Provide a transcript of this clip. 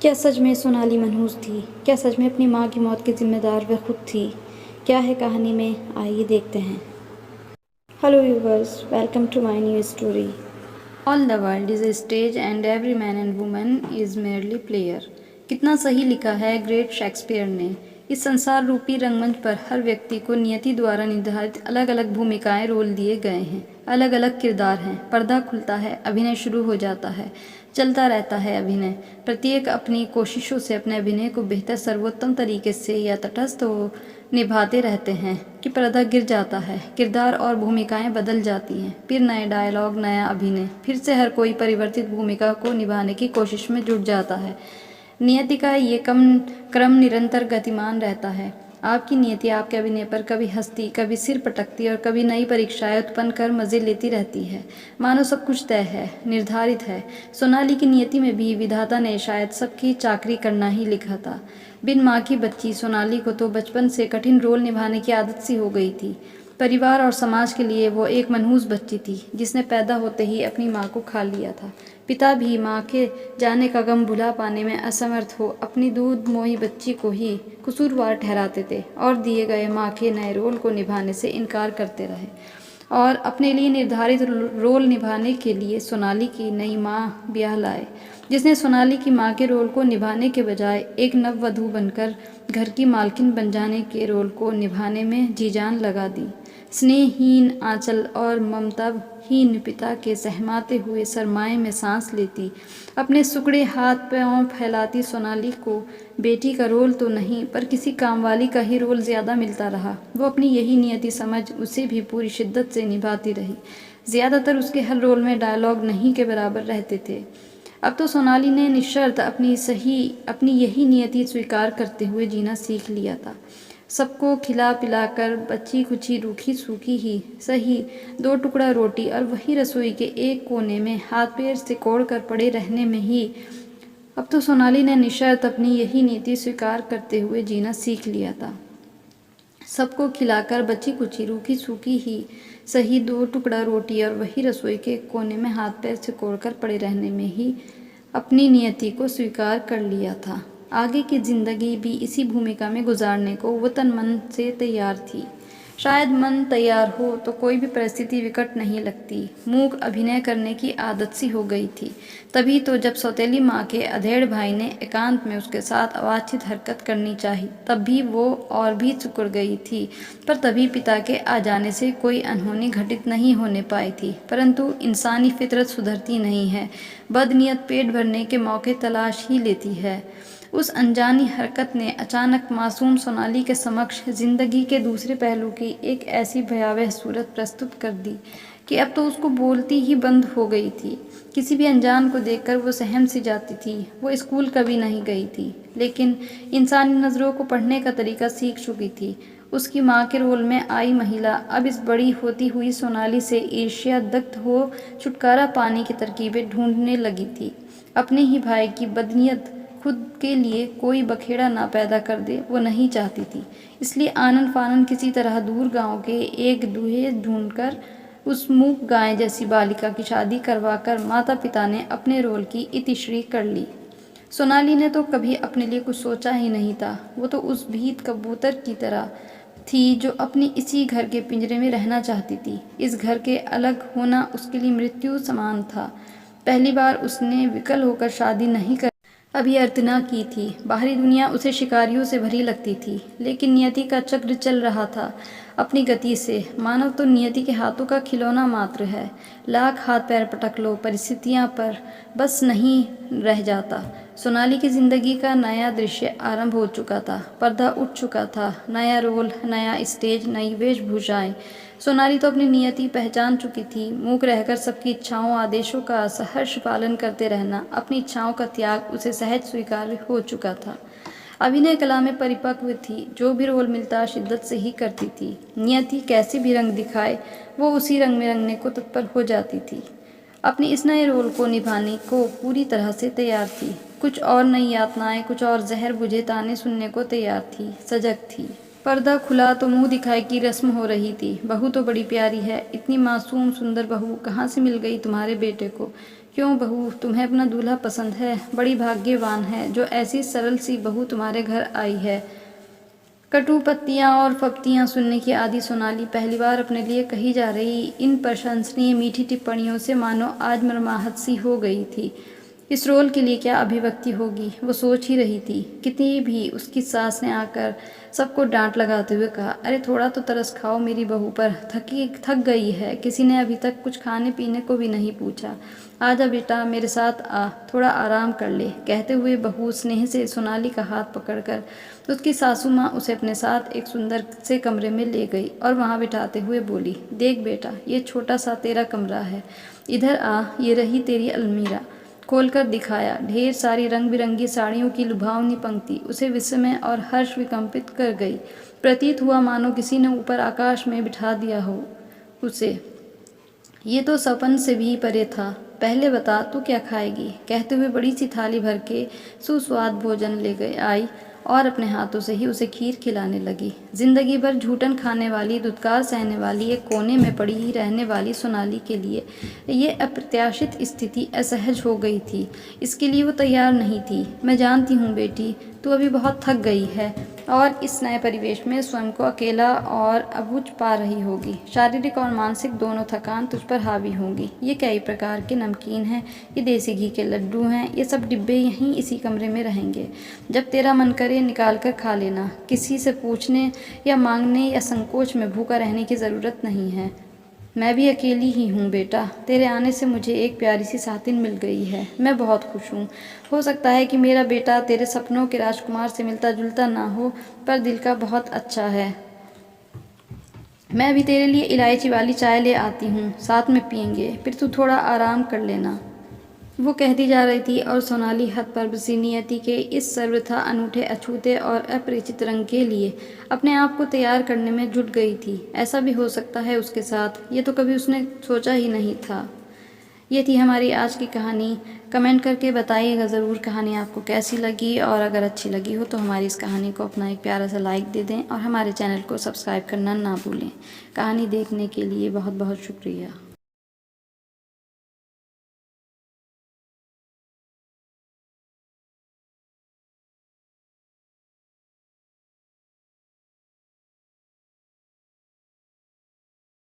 क्या सच में सोनाली मनहूस थी? क्या सच में अपनी माँ की मौत की जिम्मेदार वह खुद थी? क्या है कहानी में, आइए देखते हैं। Hello viewers, welcome to my new story. All the world is a stage and every man and woman is merely player. कितना सही लिखा है ग्रेट शेक्सपियर ने। इस संसार रूपी रंगमंच पर हर व्यक्ति को नियति द्वारा निर्धारित अलग अलग भूमिकाएं रोल दिए गए हैं, अलग अलग किरदार हैं। पर्दा खुलता है, अभिनय शुरू हो जाता है, चलता रहता है अभिनय। प्रत्येक अपनी कोशिशों से अपने अभिनय को बेहतर सर्वोत्तम तरीके से या तटस्थ हो निभाते रहते हैं कि पर्दा गिर जाता है, किरदार और भूमिकाएं बदल जाती हैं, फिर नए डायलॉग, नया अभिनय, फिर से हर कोई परिवर्तित भूमिका को निभाने की कोशिश में जुट जाता है। नियति का ये क्रम निरंतर गतिमान रहता है। आपकी नियति आपके अभिनय पर कभी हंसती, कभी सिर पटकती और कभी नई परीक्षाएं उत्पन्न कर मजे लेती रहती है। मानो सब कुछ तय है, निर्धारित है। सोनाली की नियति में भी विधाता ने शायद सबकी चाकरी करना ही लिखा था। बिन माँ की बच्ची सोनाली को तो बचपन से कठिन रोल निभाने की आदत सी हो गई थी। परिवार और समाज के लिए वो एक मनहूस बच्ची थी जिसने पैदा होते ही अपनी माँ को खा लिया था। पिता भी माँ के जाने का गम भुला पाने में असमर्थ हो अपनी दूध मोही बच्ची को ही कसूरवार ठहराते थे और दिए गए माँ के नए रोल को निभाने से इनकार करते रहे और अपने लिए निर्धारित रोल निभाने के लिए सोनाली की नई माँ ब्याह लाए, जिसने सोनाली की माँ के रोल को निभाने के बजाय एक नववधू बनकर घर की मालकिन बन जाने के रोल को निभाने में जी जान लगा दी। स्नेहहीन आंचल और ममताहीन पिता के सहमाते हुए सरमाए में सांस लेती, अपने सुकड़े हाथ पांव फैलाती सोनाली को बेटी का रोल तो नहीं पर किसी कामवाली का ही रोल ज़्यादा मिलता रहा। वो अपनी यही नियति समझ उसे भी पूरी शिद्दत से निभाती रही। ज़्यादातर उसके हर रोल में डायलॉग नहीं के बराबर रहते थे। अब तो सोनाली ने निशर्त अपनी यही नियति स्वीकार करते हुए जीना सीख लिया था। सबको खिला पिलाकर बची कुची रूखी सूखी ही सही 2 टुकड़ा रोटी और वही रसोई के एक कोने में हाथ पैर सिकोड़ कर पड़े रहने में ही अब तो सोनाली ने निशर्त अपनी यही नीति स्वीकार करते हुए जीना सीख लिया था। सबको खिलाकर बची कुची रूखी सूखी ही सही 2 टुकड़ा रोटी और वही रसोई के कोने में हाथ पैर सिकोड़ कर पड़े रहने में ही अपनी नियति को स्वीकार कर लिया था। आगे की जिंदगी भी इसी भूमिका में गुजारने को वो तन मन से तैयार थी। शायद मन तैयार हो तो कोई भी परिस्थिति विकट नहीं लगती। मूक अभिनय करने की आदत सी हो गई थी। तभी तो जब सौतेली माँ के अधेड़ भाई ने एकांत में उसके साथ अवांछित हरकत करनी चाही, तब भी वो और भी सिकुड़ गई थी। पर तभी पिता के आ जाने से कोई अनहोनी घटित नहीं होने पाई थी। परंतु इंसानी फितरत सुधरती नहीं है। बदनीयत पेट भरने के मौके तलाश ही लेती है। उस अनजानी हरकत ने अचानक मासूम सोनाली के समक्ष जिंदगी के दूसरे पहलू की एक ऐसी भयावह सूरत प्रस्तुत कर दी कि अब तो उसको बोलती ही बंद हो गई थी। किसी भी अनजान को देखकर वो सहम सी जाती थी। वो स्कूल कभी नहीं गई थी, लेकिन इंसानी नज़रों को पढ़ने का तरीका सीख चुकी थी। उसकी माँ के रोल में आई महिला अब इस बड़ी होती हुई सोनाली से ईर्ष्या दग्ध हो छुटकारा पाने की तरकीबें ढूंढने लगी थी। अपने ही भाई की बदनीयत खुद के लिए कोई बखेड़ा ना पैदा कर दे वो नहीं चाहती थी। इसलिए आनन फानन किसी तरह दूर गांव के एक दूल्हे ढूंढकर उस मूक गाय जैसी बालिका की शादी करवाकर माता पिता ने अपने रोल की इतिश्री कर ली। सोनाली ने तो कभी अपने लिए कुछ सोचा ही नहीं था। वो तो उस भीत कबूतर की तरह थी जो अपनी इसी घर के पिंजरे में रहना चाहती थी। इस घर के अलग होना उसके लिए मृत्यु समान था। पहली बार उसने विकल होकर शादी नहीं कर अभी अर्चना की थी। बाहरी दुनिया उसे शिकारियों से भरी लगती थी, लेकिन नियति का चक्र चल रहा था अपनी गति से। मानव तो नियति के हाथों का खिलौना मात्र है। लाख हाथ पैर पटक लो, परिस्थितियां पर बस नहीं रह जाता। सोनाली की जिंदगी का नया दृश्य आरंभ हो चुका था। पर्दा उठ चुका था। नया रोल, नया स्टेज, नई वेशभूषाएं। सोनाली तो अपनी नियति पहचान चुकी थी। मूक रहकर सबकी इच्छाओं आदेशों का सहर्ष पालन करते रहना, अपनी इच्छाओं का त्याग उसे सहज स्वीकार्य हो चुका था। अभिनय कला में परिपक्व थी। जो भी रोल मिलता शिद्दत से ही करती थी। नियति कैसे भी रंग दिखाए वो उसी रंग में रंगने को तत्पर हो जाती थी। अपनी इस नए रोल को निभाने को पूरी तरह से तैयार थी। कुछ और नई यातनाएं, कुछ और जहर बुझे ताने सुनने को तैयार थी, सजग थी। पर्दा खुला तो मुंह दिखाई की रस्म हो रही थी। बहू तो बड़ी प्यारी है, इतनी मासूम सुंदर बहू कहाँ से मिल गई तुम्हारे बेटे को? क्यों बहू, तुम्हें अपना दूल्हा पसंद है? बड़ी भाग्यवान है जो ऐसी सरल सी बहू तुम्हारे घर आई है। कटु पत्तियाँ और फप्तियाँ सुनने की आदि सोनाली पहली बार अपने लिए कही जा रही इन प्रशंसनीय मीठी टिप्पणियों से मानो आज मर्माहत सी हो गई थी। इस रोल के लिए क्या अभिव्यक्ति होगी, वो सोच ही रही थी। कितनी भी उसकी सास ने आकर सबको डांट लगाते हुए कहा, अरे थोड़ा तो तरस खाओ मेरी बहू पर, थक गई है। किसी ने अभी तक कुछ खाने पीने को भी नहीं पूछा। आजा बेटा मेरे साथ आ, थोड़ा आराम कर ले। कहते हुए बहू स्नेह से सोनाली का हाथ पकड़कर उसकी सासू माँ उसे अपने साथ एक सुंदर से कमरे में ले गई और वहाँ बिठाते हुए बोली, देख बेटा, ये छोटा सा तेरा कमरा है, इधर आ, ये रही तेरी अलमीरा। खोलकर दिखाया। ढेर सारी रंग बिरंगी साड़ियों की लुभावनी पंक्ति उसे विस्मय और हर्ष विकंपित कर गई। प्रतीत हुआ मानो किसी ने ऊपर आकाश में बिठा दिया हो उसे। ये तो सपन से भी परे था। पहले बता तू क्या खाएगी? कहते हुए बड़ी सी थाली भर के सुस्वाद भोजन ले गए आई और अपने हाथों से ही उसे खीर खिलाने लगी। जिंदगी भर झूठन खाने वाली, दुत्कार सहने वाली, एक कोने में पड़ी ही रहने वाली सोनाली के लिए ये अप्रत्याशित स्थिति असहज हो गई थी। इसके लिए वो तैयार नहीं थी। मैं जानती हूँ बेटी, तू अभी बहुत थक गई है और इस नए परिवेश में स्वयं को अकेला और अबूझ पा रही होगी। शारीरिक और मानसिक दोनों थकान तुझ पर हावी होंगी। ये कई प्रकार के नमकीन हैं, ये देसी घी के लड्डू हैं, ये सब डिब्बे यहीं इसी कमरे में रहेंगे। जब तेरा मन करे निकाल कर खा लेना। किसी से पूछने या मांगने या संकोच में भूखा रहने की ज़रूरत नहीं है। मैं भी अकेली ही हूँ बेटा। तेरे आने से मुझे एक प्यारी सी साथिन मिल गई है। मैं बहुत खुश हूँ। हो सकता है कि मेरा बेटा तेरे सपनों के राजकुमार से मिलता जुलता ना हो, पर दिल का बहुत अच्छा है। मैं अभी तेरे लिए इलायची वाली चाय ले आती हूँ, साथ में पियेंगे, फिर तू थोड़ा आराम कर लेना। वो कहती जा रही थी और सोनाली हद पर बसी नियति के इस सर्वथा अनूठे, अछूते और अपरिचित रंग के लिए अपने आप को तैयार करने में जुट गई थी। ऐसा भी हो सकता है उसके साथ, ये तो कभी उसने सोचा ही नहीं था। ये थी हमारी आज की कहानी। कमेंट करके बताइएगा ज़रूर कहानी आपको कैसी लगी, और अगर अच्छी लगी हो तो हमारी इस कहानी को अपना एक प्यारा सा लाइक दे दें और हमारे चैनल को सब्सक्राइब करना ना भूलें। कहानी देखने के लिए बहुत बहुत शुक्रिया।